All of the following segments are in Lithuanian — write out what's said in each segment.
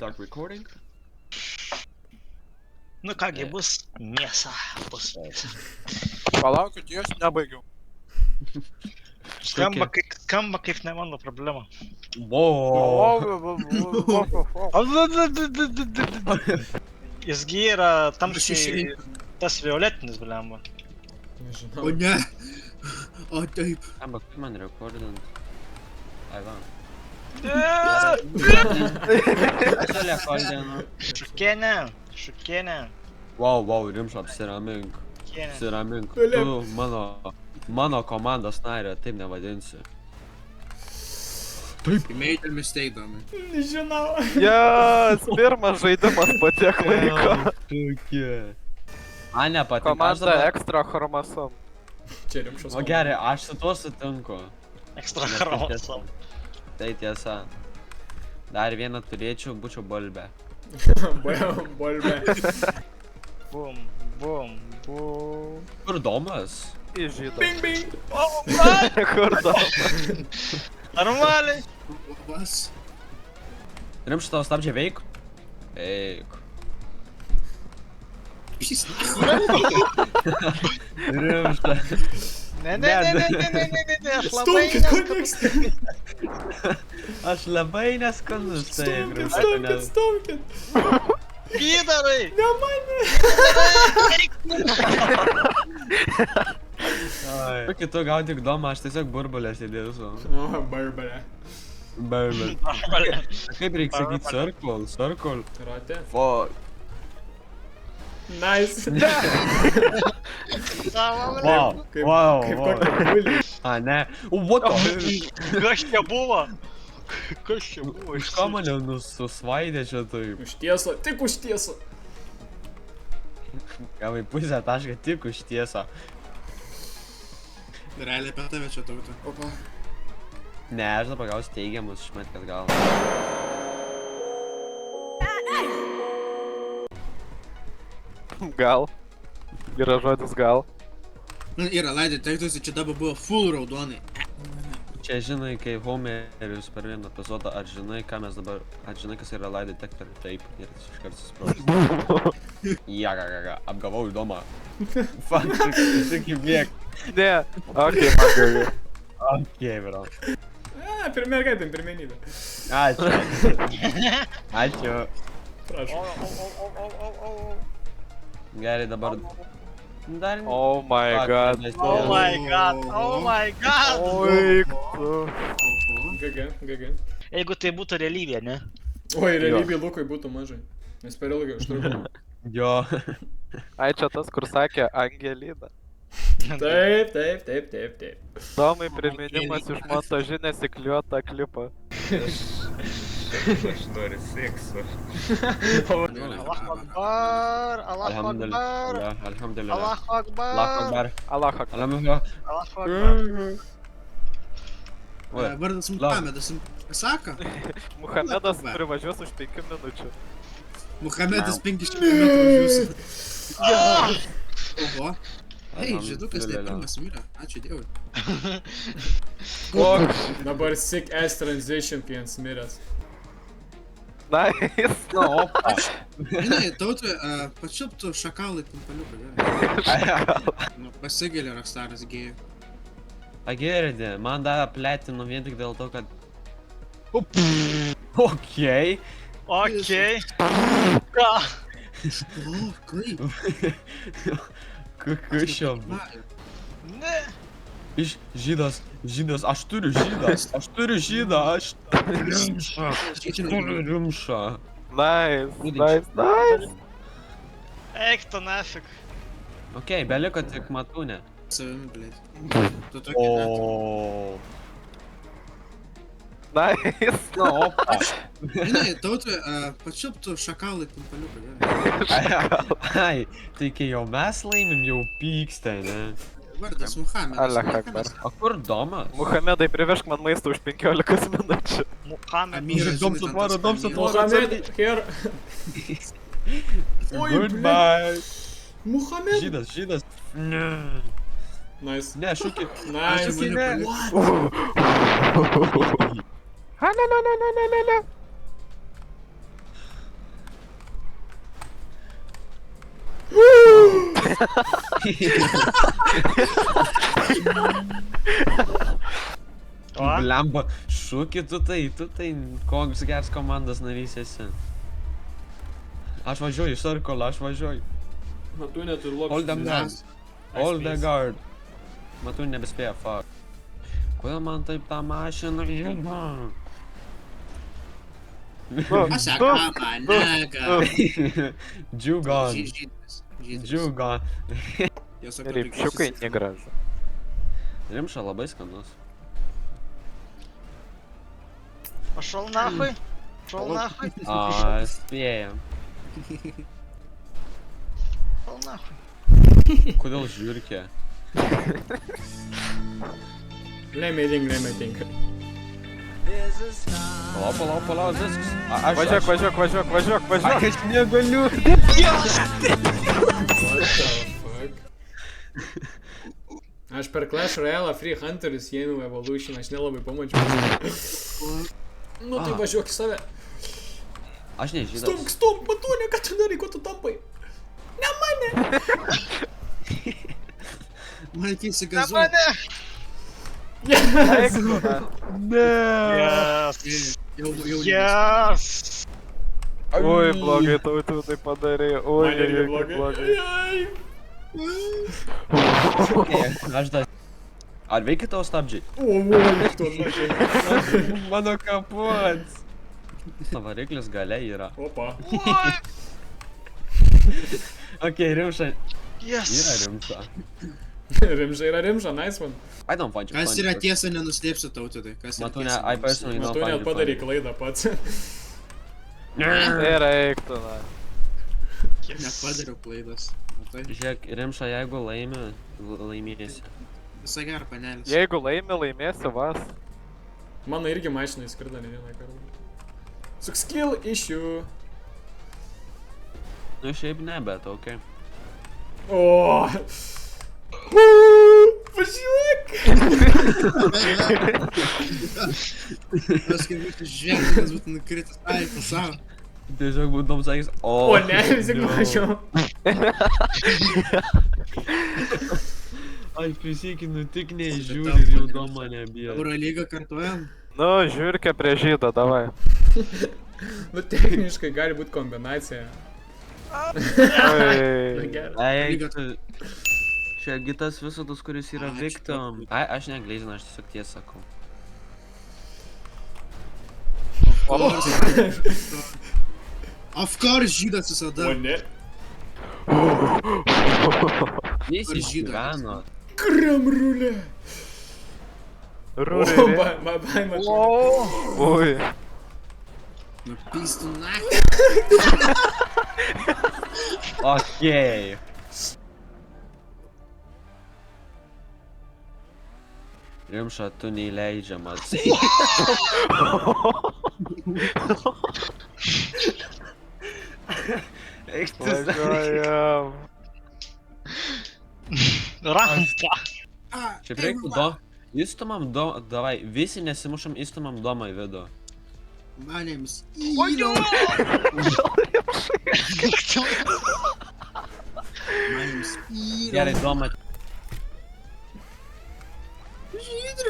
Start recording. Nu kągi, bus mėsa. Bus. Palaukit, aš nebaigiau. Skamba kaip ne mano problema. Jisgi yra tamsiai tas violetinis, blemba. Nežinau. O ne. O taip. I'm a man recording. I want. Šukienė. Wow, rimša, apsiramink. Apsiramink. Tu mano komandos narė, taip nevadinsi. You made a mistake, Domai. Nežinau. Jas, pirmas žaidimas po tiek laiko. Tokie. A, nepatinka. Komanda ekstra chromosom. Čia rimšas. O gerai, aš su tuo sutinku. Ekstra chromosom. Tai tiesa. Dar vieną turėčiau, būčiau bolbė. Bolbė. Bum. Kur Domas? Įžydas. Bing, bing. Kur Domas? Normaliai. Vas. Rimša, tavo stabdžiai veik? Eik. Šis. Rimša. Ne, aš labai Stumkit, kur nieks. Aš labai neskanus, tai Stumkit. Pydarai. Ne mane. Kai tu gau tik Domą, aš tiesiog burbulę sėdėsiu. O, barbarė. Barbar. Kaip reikia sakyti? Circle. Ratė. Fuck. Nice. Wow. Kaip kokia bulį. A, ne. What the hell? Kas čia buvo? Iš ką mane nususvaidė čia taip? Užtieso, tik užtieso. Gavai pusę tašką tik už tiesą. Realiai apie tave čia tauta. Opa. Ne, aš dabar gausiu teigiamus išmetkas gal. Gal. Yra žodis gal. Nu, yra laidai tektusi, čia dabar buvo full raudonai. Čia žinai, kai Homeris per vieną epizodą, ar žinai, ką mes dabar, ar žinai, kas yra lie detector? Taip, ir tas iškart susprogs. Apgavau įdomą. Fuck, tik įbėg. Ne. Okei, man gerai. Okei, bro. Per mergaitėm pirmenybę. Ačiū. Prašau. Gerai, dabar... Dar... Oh my god. Oh my god. Oi, tu. GG. Jeigu tai būtų realybė, ne? Oi, realybėj Lukui būtų mažai. Nes per ilgai užtruko. Jo. Ai, čia tas, kur sakė Angelina. Taip. Domai priminimas iš montažinės įkliuotą klipą. Aš noriu sekso. Allah Alhamdulillah. Akbar. Allah. Vardas Muhamedas. Saka? Muhamedas privažiuos už 5 minučių. Muhamedas 500 metrų už jūsų. Oho. Ei, žiedukas tai pirmas mirė. Ačiū Dievui. Dabar sick ass transition, kai ant smiręs. Nice. Na, opa. Žinai, tautui pačiuptų šakalai kumpaliuką. Pasigėlė Rockstaras gėjų. Agirdė, man davė platinu vien tik dėl to, kad... Okei. Ką? O, kaip? Kas čia? Ne. Iš žydas, aš turiu žydą, aš turiu rimšą. Nice. Eik tu nafik. Okei, beliko tik matūnė. Savimi, blėt. Tu tokį net. Oooo. Nice. Na, opa. Žinai, tautui pačiuptų šakalai kumpaliuką. Ai, tai kai jau mes laimim, jau pyksta, ne? Vardas Muhamedas. Allah Akbar. O kur Domas? Muhamedai, privežk man maistą už 15 minučių. Amiras, Doms žinai, atvaro, ten Doms tas atvaro. Muhamed, here. Goodbye. Muhamed. Žydas. Ne. Nice. Ne, šūkį. Nice. Šūkį ne. Ne. O, Blemba, šūki tu tai koks geras komandos narys esi. Aš važiuoju, Circle, aš važiuoju. Matau net ir Hold them down. lopšis. Hold the guard. Matau nebespėja, fuck. Kodėl man taip tą mašiną žino? Pasakama, nega. Džiugon. Žydas. Džiugon. Rimčiukai negražu. Rimša labai skanus. пошел нахуй. Пошел нахуй. Spėjam. Пошел нахуй. Kodėl žiūrkė? Lėmėding. Palauk, viskas. Važiuok. Aš negaliu. What the fuck? Aš per Clash Royale Free Hunters Jėnų Evolution, aš nelabai pamačiau. Nu tai važiuok į save. Aš nežinau. Stumk, Matūnė, ką tu darai, ko tu tampai? Ne mane! Man keisi На gazu. мене. Yes. Jau Yes. Oi, blogai tau tu tai padarei. Oi, Man irgi kaip blogai. Aš dar. Ar veikia tavo stabdžiai? O, tu mačiai. Mano kapuots. Variklis gale yra. Opa. Okei, Rimša. Yra Yes. Rimša. Rimža yra rimža, nice one. I don't find you Kas funny, yra but- tiesa, nenuslėpsi tautydai. Matūne, I personally don't Matūnė find you padarė funny. klaidą pats. Tai reiktų, na. Nepadariau klaidas. Matai? Žiūrėk, Rimša, jeigu laimėsi. Visai gerą panelis. Jeigu laimėsi vas. Mano irgi mašina įskrida ne vieną kartą. Suk skill issue. Nu šiaip ne, bet okei. O. Važiuok! Tas kaip būtų žvėgtas, būtų nukritas. Ai, pasau. Tiesiog būtum sakys, O ne, vis tik mačiau. Aš prisikinu, tik nežiūri ir jau doma nebijau. Eurolygą kartuojam. Nu, žiūrkė prie žydą, davai. Nu, techniškai gali būti kombinacija. Oi. Gerai. Ei, čia gitas visodas, kuris yra Ačiū, victim. Ai, aš negleizinu, aš tiesiog tiesą sakau. Of course, žydas visada. O ne. Jis Ar žydas? išgyveno. Kremrulė. O, Rūrė. bye, mačiau. Oi. Nu, pistų naktį. Okei. Rimša, tu neįleidžiamas. Eik tu Važiuojam. Рамка. Šiaip reiktų įstumam davai, visi nesimušam, įstumam domą į vidų. Manėms. Ой-ё! Manėms. Gerai, doma.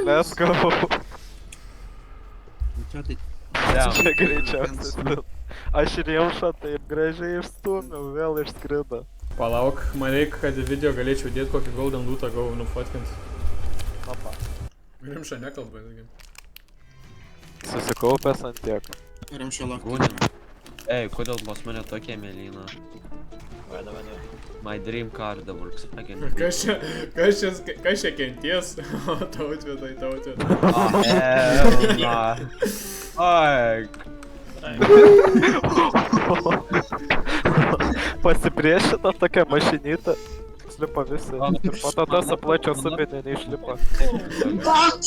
Let's go. Čia tai. Čia greičiausiai. Aš rimšą taip gražiai išstūmiau, vėl išskrido. Palauk, man reikia, kad į video galėčiau dėti kokį golden lootą gavau nufotkint. Opa. Rimša nekalba. Susikaupęs ant tiek. Ramšalak. Gūnim. Ei, kodėl pas mane tokia mėlyna? My dream car dabar, sakė. Kas čia kenties? O, tautvietai. Fuck. Pasipriešino tokia mašinytė. Slipa visi. Ir po to tas aplačio subinė neišlipa. What?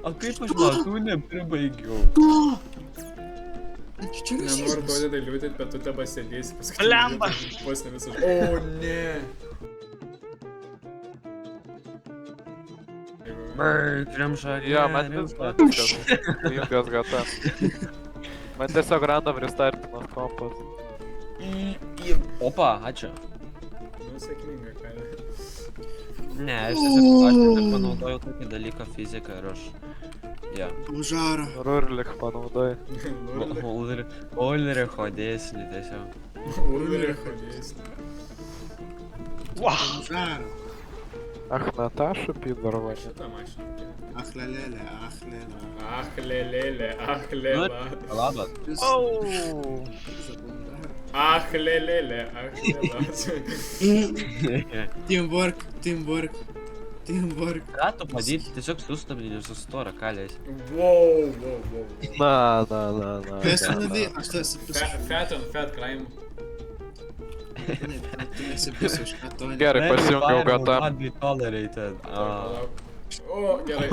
O kaip aš matų nepribaigiau? Čia yra Nenoriu šis. duodai liūtit, bet tu teba sėdėsi Blemba. Vos ne visas. O, ne. Rimša, Jo, man viskas. Jungas gata. Man tiesiog random restartinas kompas. Opa, ačiū. Nu, sėkminga, ką. Ne, aš tiesiog panaudojau tokį dalyką fiziką ir aš... Ja. Užaro. Rurlik panaudojai. Ulricho dėsnį tiesiog. Ulricho dėsnį. Wow. Užaro. Ach, Nataša pidorva. Šitą mašiną. Ach, lelelė, ach, lelelė. Ach, lelelė, ach, lela. Labas. Oh. Ach, lelelė, ach, lela. Teamwork, teamwork, teamwork. Ką tu padėti, tiesiog sustabdį ir sustora kalės. Wow. Na. Kas nuvė, aš tas Fat on fat crime. Tu nesipisu iš katonį. Gerai, pasijungiau gata. Tolerated. O, gerai.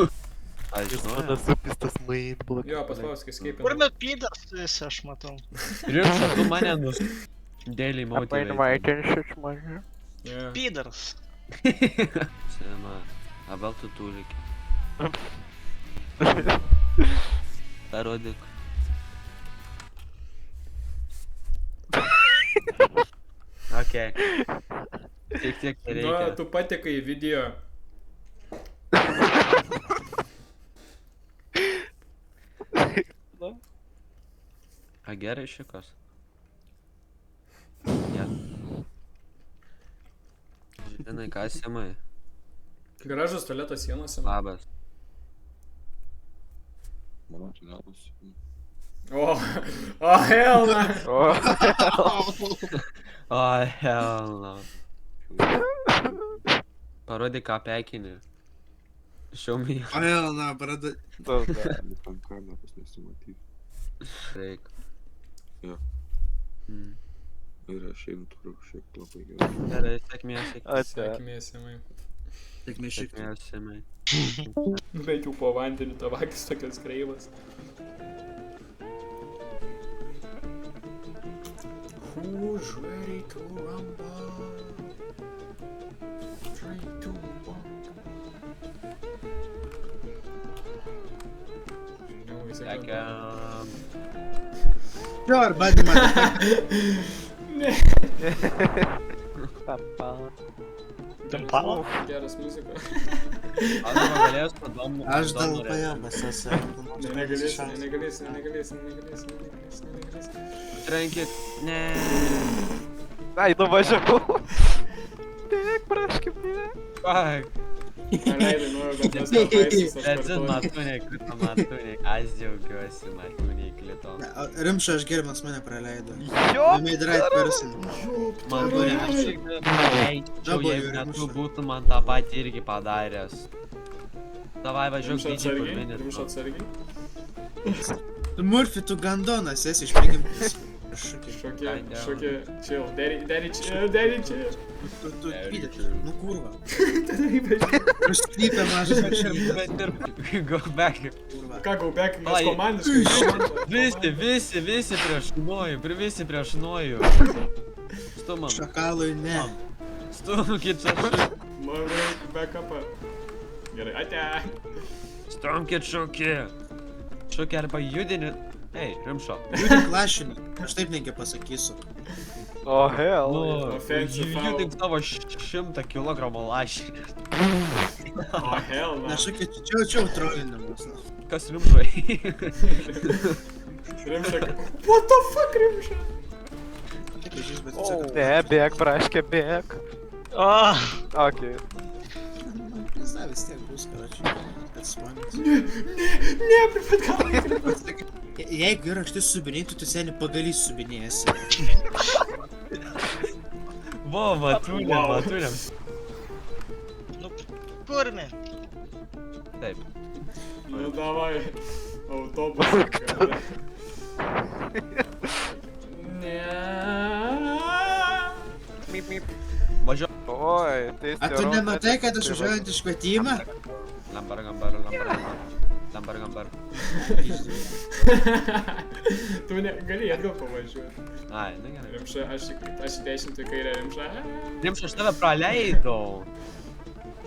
Aš žinau. supistas main blok. Jo, paspausk escape. Kur net pidas tu esi, aš matau. Rimša, tu mane Daily Apa motivate. invaitinsit mane? Yeah. Pidas. Sema, abel tu tulik. Parodyk. Okei. Tiek Nu, reikia. tu patekai į video. A gerai šikas. Ja. Žinai, ką Simai? Garažas tualeto sienose. Labas. O, hell no. O, hell no. Parodyk, ką pekini. Show me. Ael, na, brada. Tam kameros nesimatyti. Reik. Jo. Mm. Ir aš einu turiu šiek labai gerai. Gerai, sėkmės, Ačiū. Sėkmės, Simai. Tik mes šiek tiek. sėkmės, Simai. Bet jau po vandeniu tavo akis tokias kreivas. Who's ready to rumble? 3, 2, 1. Sekam. Sure, buddy, man. Tempala. Geras muzika. Aš galėjus padom. Aš dėl pajabas esu. Negalėsi. Trenkit. Ne. Ai, nuvažiavau. Bėk, praškai, bėk. Fuck. Neleidai, noriu, bet mes kartais Bet zin, matūniai krito, matūniai. Aš džiaugiuosi, matūniai krito. Rimša, aš gerbiamas mane praleido. Jo, You made right person. Matūniai, aš tik nepaleičiau, jeigu ne tu būtum man tą patį irgi padaręs. Davai važiuok Rimša didžiai kur atsargiai, minit. Rimša atsargiai. Tu Murphy, tu gandonas esi iš prigimtis. Šokė, chill, daddy chill. Tu pydėt, nu kurva. Tada įvežiu. Prasklypė mažas varžybas. Bet ir go back. Kurva. Ką, go back, mes Ai. komandiškai. Visi prieš nojų, visi prieš nojų. Stumam, Šakalui ne. stumkit čia. Manai, backupą. Gerai, ate. Stumkit šūkį. Šūkį arba judini. Ei, rimšo. Judink lašinį. Aš taip negi pasakysiu. o hell. Nu, offensive foul. judink savo 100 kg lašinį. O, hell, na. Nešakė, čia trolinimas. Kas rimšai? Rimša. What the fuck, Rimša? Tik žys, bet Ne, čia bėk, praškai, bėk. Ah. Okei. pizda vis tiek bus, karoči. Atspanis. Ne, bet gal įkrito. Jeigu yra štai subinėtų, tu seniai pagalys subinėjasi. Vo, matūlėm. Nu, kur ne? Taip. Nu, davai. Autobusą. Ne. Važiuok. Oi, tai A tu nematai, kad aš važiuojant iš švietimą? Lambar. Tu gali atgal pavažiuoti. Ai, na gerai. Rimša, aš į dešimtį kairę, Rimša. Rimša, aš tave praleidau.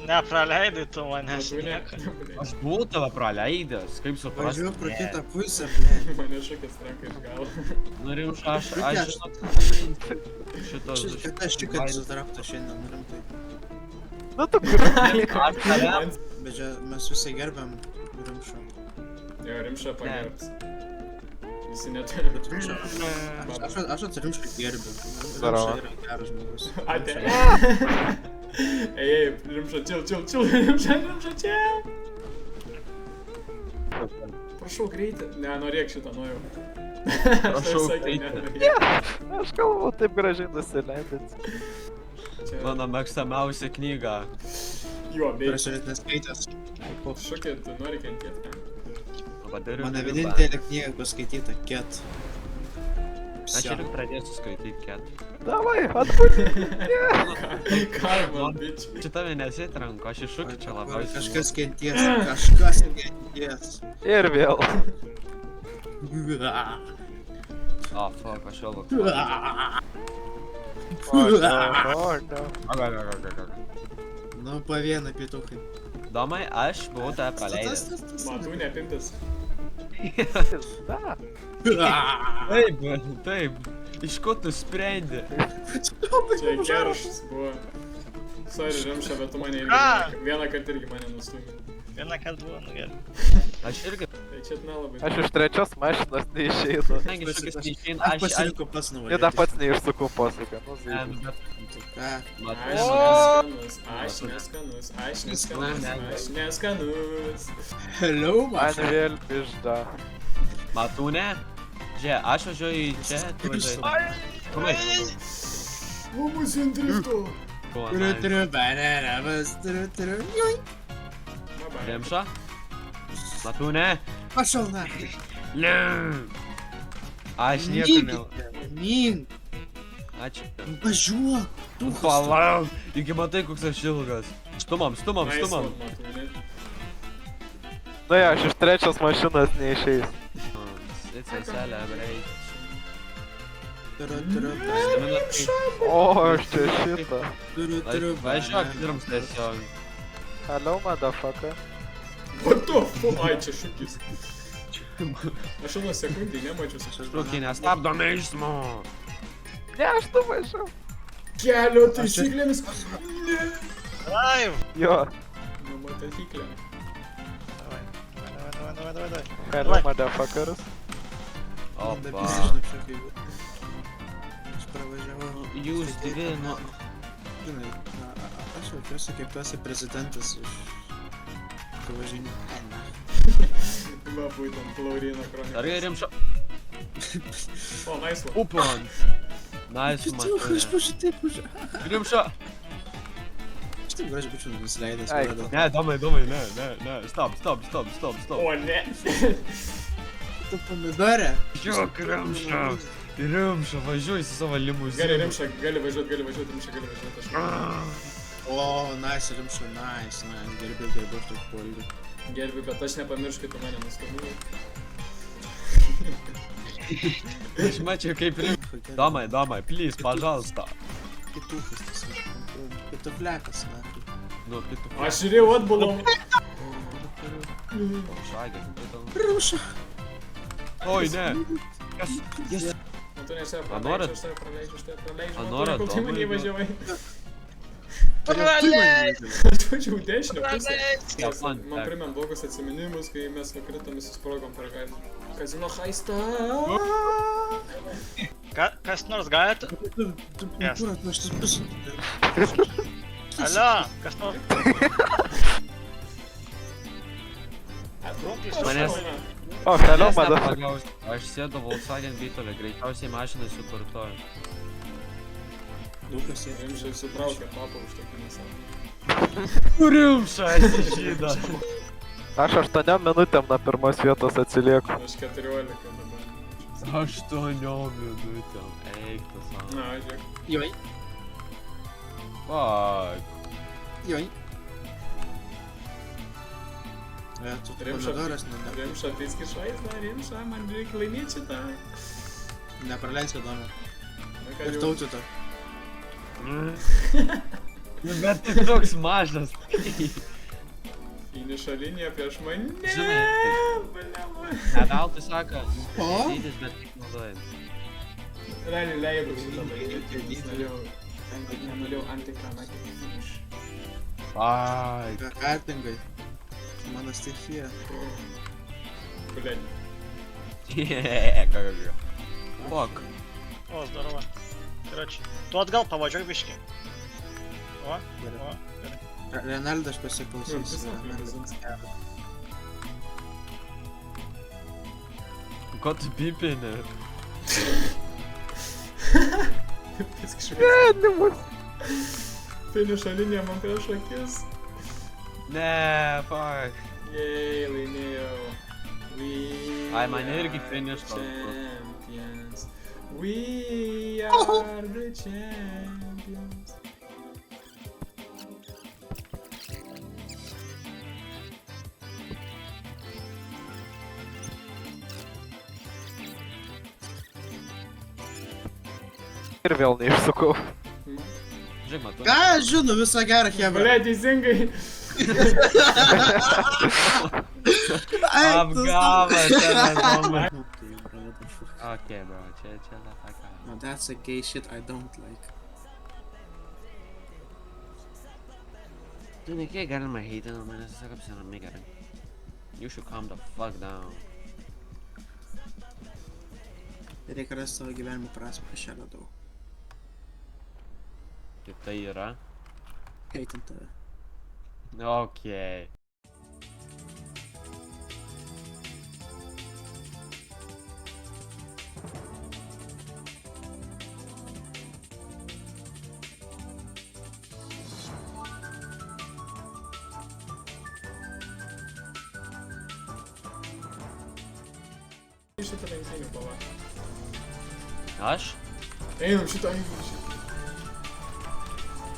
Nepraleidai tu manęs Tu ne. nieko. Aš buvau tave praleidęs, kaip suprasti. Važiuok pro kitą pusę, ble. Mane šakės ranka iš galo. Nu rimša, aš žinot, šitos... Kad aš tik kad sutraukta šiandien, rimtai. Nu tu grūdai. Aš tave... Bet čia mes visi gerbiam rimšą. Jo, rimša pagerbs. Visi neturi. Bet rimšą. Aš rimšą gerbiu. Darova. Rimša yra geras žmogus. Ate. Rimša Ei, rimša, chill, rimša, chill. Prašau greitį. Ne, norėk šitą, noriu. Prašau greitį. Aš galvoju taip gražiai nusileidęs. Mano mėgstamiausia knyga. Jo, bei. Prašalit neskaitęs. Šukė, tu nori kentėti. Mane vienintelė knyga paskaityta Ket. Aš irgi pradėsiu skaityti Ket. Davai, atpūti. Karma, bitch. Šitą mėnesį atranku, aš iššūkiu čia labiausiai. Kažkas kenties, kažkas kenties. Ir vėl. O, fuck, aš vėl vakar. O, ne. Nu, po vieną pietukai. Domai, aš buvau tave praleidęs. Matų nepintas. Da. Taip, taip. Iš ko tu sprendi? Čia keršas buvo. Sorry, rimša, bet tu mane irgi vieną kartą irgi mane nustūmė. Vieną kartą buvo, nu gerai. Aš irgi... Tai čia nelabai. Aš iš trečios mašinos neišeinu. Kadangi šūkis neišeina, Aš pasiliku pats Ir nuvalyti. dar pats neišsukau posūkio. Nu, zai. Ką? Aš neskanus. Hello, Man maša. vėl pižda. Matūne? Žiūrėk, aš važiuoju į čia, tu važiuoji. Kumai. Mums indrifto. Turiu, bananamas, turiu. Rimša? Matūne? Pašal na. Liu. Aš nieko ne... Mink. Ačiū. Važiuok. Palauk, iki matai, koks aš ilgas. Stumam. Nu jo, aš iš trečios mašinos neišeis. It's a celebration. Turiu. O, aš čia šitą. Turiu. Važiuok, dirams tiesiog. Hello, motherfucker. What the fuck? Ai, čia šūkis. Aš jau nuo sekundį nemačiau. Šūkį nestabdom eismo. Ne, aš nuvažiau. Kelio taisyklėmis. Ne. Drive! Jo. Nu, motociklė. Давай. Hello, motherfuckers. Opa. Aš pravažiavau. Jūs dvi, nu... Žinai, aš jaučiuosi kaip tu esi prezidentas iš... Pavažinį. Va, būtent Laurina kronika. Ar rimša? O, nice one. Upan. Nice, Aš Matūne. taip važiuoju. Rimša. Aš taip gražiai būčiau nusileidęs. Ai, pradėjau. Ne, domai, ne. Stop. O, ne. Tu pomidorė? Žiūrėk, Rimša, važiuoji su savo limuzinu. Gerai, rimša, gali važiuoti, rimša, gali važiuoti. O, nice, rimša, nice. Gerbiu, aš taip polį. Gerbiu, bet aš nepamiršau, kad tu mane nustūmėjai. Aš mačiau kaip rimša. Domai, please, пожалуйста. Pitukas tas. Pituflekas, na. Nu, pitu. Aš žiūrėjau atbulom. Šagė, pitu. Rimša. Oi, ne. Kas? Jis. Nu, tu nes A norit? aš tave praleidžiu. A norit, Kol tu mane domai, įvažiavai. Praleis! Aš važiavau dešinę pusę. Ja, man Man primena blogus atsiminimus, kai mes nukritom susprogom per kazino haistą. Kas nors galėtų? Tu pura, tu aš tas pusė. Alio, kas nors? Manęs- O, hello, Manęs motherfucker. nepagaus. Aš sėdu Volkswagen Beetle, greičiausiai mašiną sukurtoju. Daug kas jie. Rimša sutraukė papą už tokį nesąmonę. Rimša, esi žydas. Aš 8 minutėm nuo pirmos vietos atsilieku. Aš 14 dabar. 8 minutėm. Eik, tas man. Na, žiūrėk. Joj, Fuck. joj. Tu pomidoras, Rimša, piski švaizdą, Rimša, man reikia laimėti šitą. nepraleis įdomu. Na, ką Ir jau. tautų to. Bet tu toks mažas. Finišo linija prieš mane. Žinai, Blemba. Neveltui sako, O? dydis, bet tik naudojant. Realiai leidau šitą laimėti, nes nenorėjau antiklimatinį finišą. Ai. Kartingai. Mano stichija. Блядь. Fuck. О, здорово. Короче, tu atgal pavažiuok biškį. O, Gerai. o, gerai. Renaldas pasiklausys. Tiesiog Renaldas geras. Ko tu pipini? Tas kažkokias. Finišo linija man prieš akis. Ne, fuck. Jei, laimėjau. Ai, man irgi finish gal. Champions. We are the champions. Ir vėl neišsukau. Žiūrėk, matau. Ką, žinau, visą gerą chebra. Ble, teisingai. Apgavas, tave. Okay, bro, čia la taka. No, that's a gay shit I don't like. Tu nekiek galima heitinti manęs, tiesiog apsinami gerai. You should calm the fuck down. Reikia rasti savo gyvenimo prasmę, aš ją radau. Tai tai yra? Heitint tave. Okay. Šitą lenktynių pala. Aš? Einam šitą įvūšį.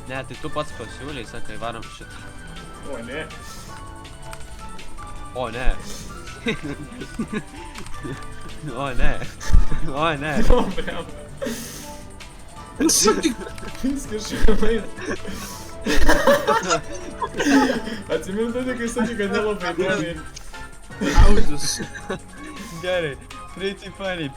Ne, tai tu pats pasiūlei, sakai, varom šitą. O ne. O ne. O ne. O ne. O, blemba. Viskas šimai. Atsimint tada, kai sakė, kad nelabai įdomiai. Audus. Gerai. Pretty funny.